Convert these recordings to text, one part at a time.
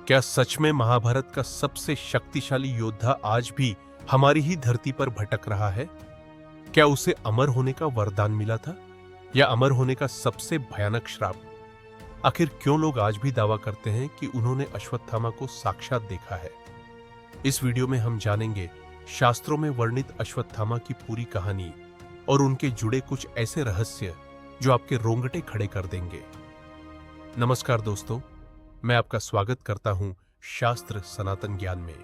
क्या सच में महाभारत का सबसे शक्तिशाली योद्धा आज भी हमारी ही धरती पर भटक रहा है? क्या उसे अमर होने का वरदान मिला था या अमर होने का सबसे भयानक श्राप? आखिर क्यों लोग आज भी दावा करते हैं कि उन्होंने अश्वत्थामा को साक्षात देखा है? इस वीडियो में हम जानेंगे शास्त्रों में वर्णित अश्वत्थामा की पूरी कहानी और उनके जुड़े कुछ ऐसे रहस्य जो आपके रोंगटे खड़े कर देंगे। नमस्कार दोस्तों, मैं आपका स्वागत करता हूं शास्त्र सनातन ज्ञान में।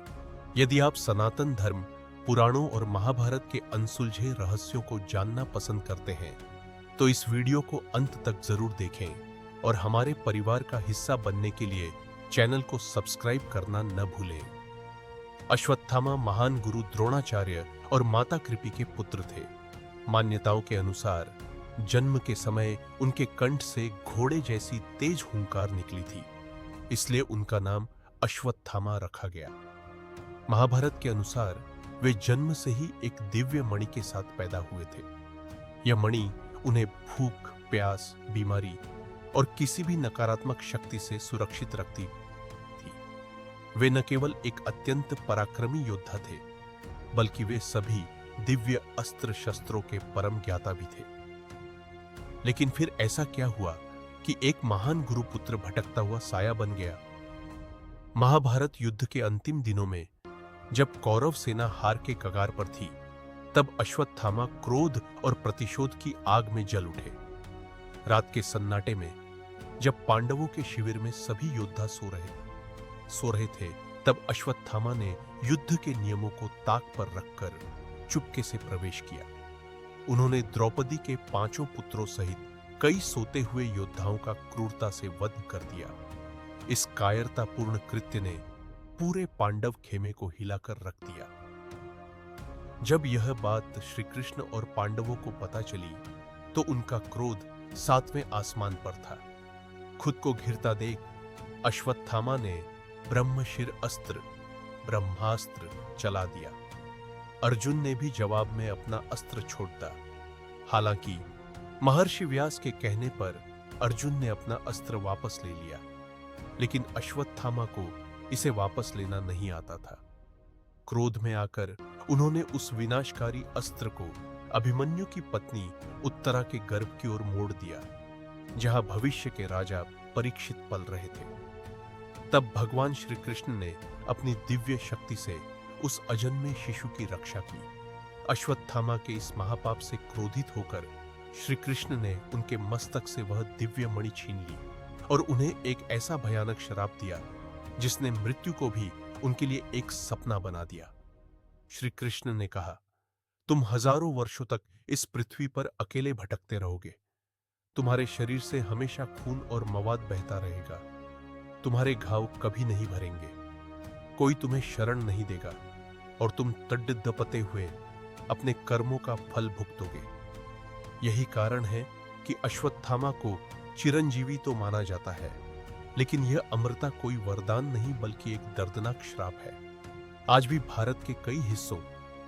यदि आप सनातन धर्म, पुराणों और महाभारत के अनसुलझे रहस्यों को जानना पसंद करते हैं तो इस वीडियो को अंत तक जरूर देखें और हमारे परिवार का हिस्सा बनने के लिए चैनल को सब्सक्राइब करना न भूलें। अश्वत्थामा महान गुरु द्रोणाचार्य और माता कृपि के पुत्र थे। मान्यताओं के अनुसार जन्म के समय उनके कंठ से घोड़े जैसी तेज हुंकार निकली थी, इसलिए उनका नाम अश्वत्थामा रखा गया। महाभारत के अनुसार वे जन्म से ही एक दिव्य मणि के साथ पैदा हुए थे। यह मणि उन्हें भूख, प्यास, बीमारी और किसी भी नकारात्मक शक्ति से सुरक्षित रखती थी। वे न केवल एक अत्यंत पराक्रमी योद्धा थे, बल्कि वे सभी दिव्य अस्त्र शस्त्रों के परम ज्ञाता भी थे। लेकिन फिर ऐसा क्या हुआ कि एक महान गुरुपुत्र भटकता हुआ साया बन गया? महाभारत युद्ध के अंतिम दिनों में जब कौरव सेना हार के कगार पर थी, तब अश्वत्थामा क्रोध और प्रतिशोध की आग में जल उठे। रात के सन्नाटे में जब पांडवों के शिविर में सभी योद्धा सो रहे थे, तब अश्वत्थामा ने युद्ध के नियमों को ताक पर रखकर चुपके से प्रवेश किया। उन्होंने द्रौपदी के 5 पुत्रों सहित कई सोते हुए योद्धाओं का क्रूरता से वध कर दिया। इस कायरतापूर्ण कृत्य ने पूरे पांडव खेमे को हिलाकर रख दिया। जब यह बात श्री कृष्ण और पांडवों को पता चली तो उनका क्रोध 7वें आसमान पर था। खुद को घिरता देख अश्वत्थामा ने ब्रह्मशिर अस्त्र, ब्रह्मास्त्र चला दिया। अर्जुन ने भी जवाब में अपना अस्त्र छोड़ दिया। हालांकि महर्षि व्यास के कहने पर अर्जुन ने अपना अस्त्र वापस ले लिया, लेकिन अश्वत्थामा को इसे वापस लेना नहीं आता था। क्रोध में आकर उन्होंने उस विनाशकारी अस्त्र को अभिमन्यु की पत्नी उत्तरा के गर्भ की ओर मोड़ दिया, जहां भविष्य के राजा परीक्षित पल रहे थे। तब भगवान श्री कृष्ण ने अपनी दिव्य शक्ति से उस अजन्मे शिशु की रक्षा की। अश्वत्थामा के इस महापाप से क्रोधित होकर श्री कृष्ण ने उनके मस्तक से वह दिव्य मणि छीन ली और उन्हें एक ऐसा भयानक श्राप दिया जिसने मृत्यु को भी उनके लिए एक सपना बना दिया। श्री कृष्ण ने कहा, तुम हजारों वर्षों तक इस पृथ्वी पर अकेले भटकते रहोगे। तुम्हारे शरीर से हमेशा खून और मवाद बहता रहेगा। तुम्हारे घाव कभी नहीं भरेंगे, कोई तुम्हें शरण नहीं देगा और तुम तड़दपते हुए अपने कर्मों का फल भुगतोगे। यही कारण है कि अश्वत्थामा को चिरंजीवी तो माना जाता है, लेकिन यह अमरता कोई वरदान नहीं बल्कि एक दर्दनाक श्राप है। आज भी भारत के कई हिस्सों,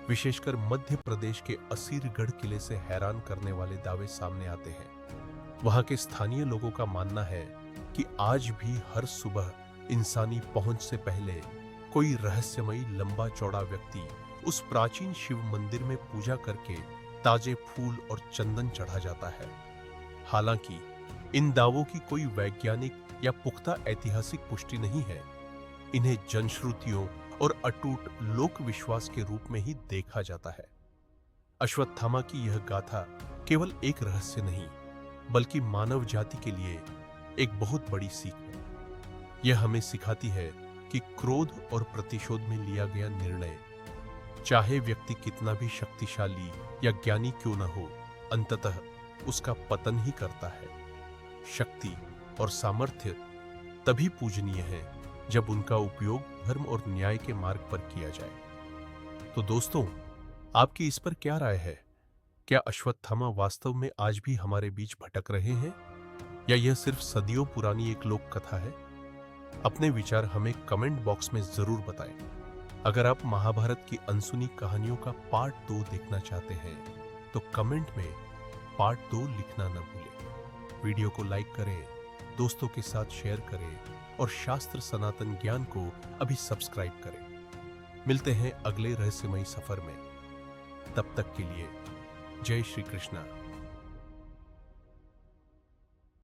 विशेषकर मध्य प्रदेश के असीरगढ़ किले से हैरान करने वाले दावे सामने आते हैं। वहां के स्थानीय लोगों का मानना है कि आज भी हर सुबह इंसानी पहुंच से पहले कोई रहस्यमयी लंबा चौड़ा व्यक्ति उस प्राचीन शिव मंदिर में पूजा करके ताजे फूल और चंदन चढ़ा जाता है। हालांकि इन दावों की कोई वैज्ञानिक या पुख्ता ऐतिहासिक पुष्टि नहीं है। इन्हें जनश्रुतियों और अटूट लोक विश्वास के रूप में ही देखा जाता है। अश्वत्थामा की यह गाथा केवल एक रहस्य नहीं, बल्कि मानव जाति के लिए एक बहुत बड़ी सीख है। यह हमें सिखाती है कि क्रोध और प्रतिशोध में लिया गया निर्णय, चाहे व्यक्ति कितना भी शक्तिशाली या ज्ञानी क्यों न हो, अंततः उसका पतन ही करता है। शक्ति और सामर्थ्य तभी पूजनीय है जब उनका उपयोग धर्म और न्याय के मार्ग पर किया जाए। तो दोस्तों, आपकी इस पर क्या राय है? क्या अश्वत्थामा वास्तव में आज भी हमारे बीच भटक रहे हैं या यह सिर्फ सदियों पुरानी एक लोक कथा है? अपने विचार हमें कमेंट बॉक्स में जरूर बताएं। अगर आप महाभारत की अनसुनी कहानियों का पार्ट 2 देखना चाहते हैं तो कमेंट में पार्ट 2 लिखना न भूलें। वीडियो को लाइक करें, दोस्तों के साथ शेयर करें और शास्त्र सनातन ज्ञान को अभी सब्सक्राइब करें। मिलते हैं अगले रहस्यमयी सफर में। तब तक के लिए जय श्री कृष्णा।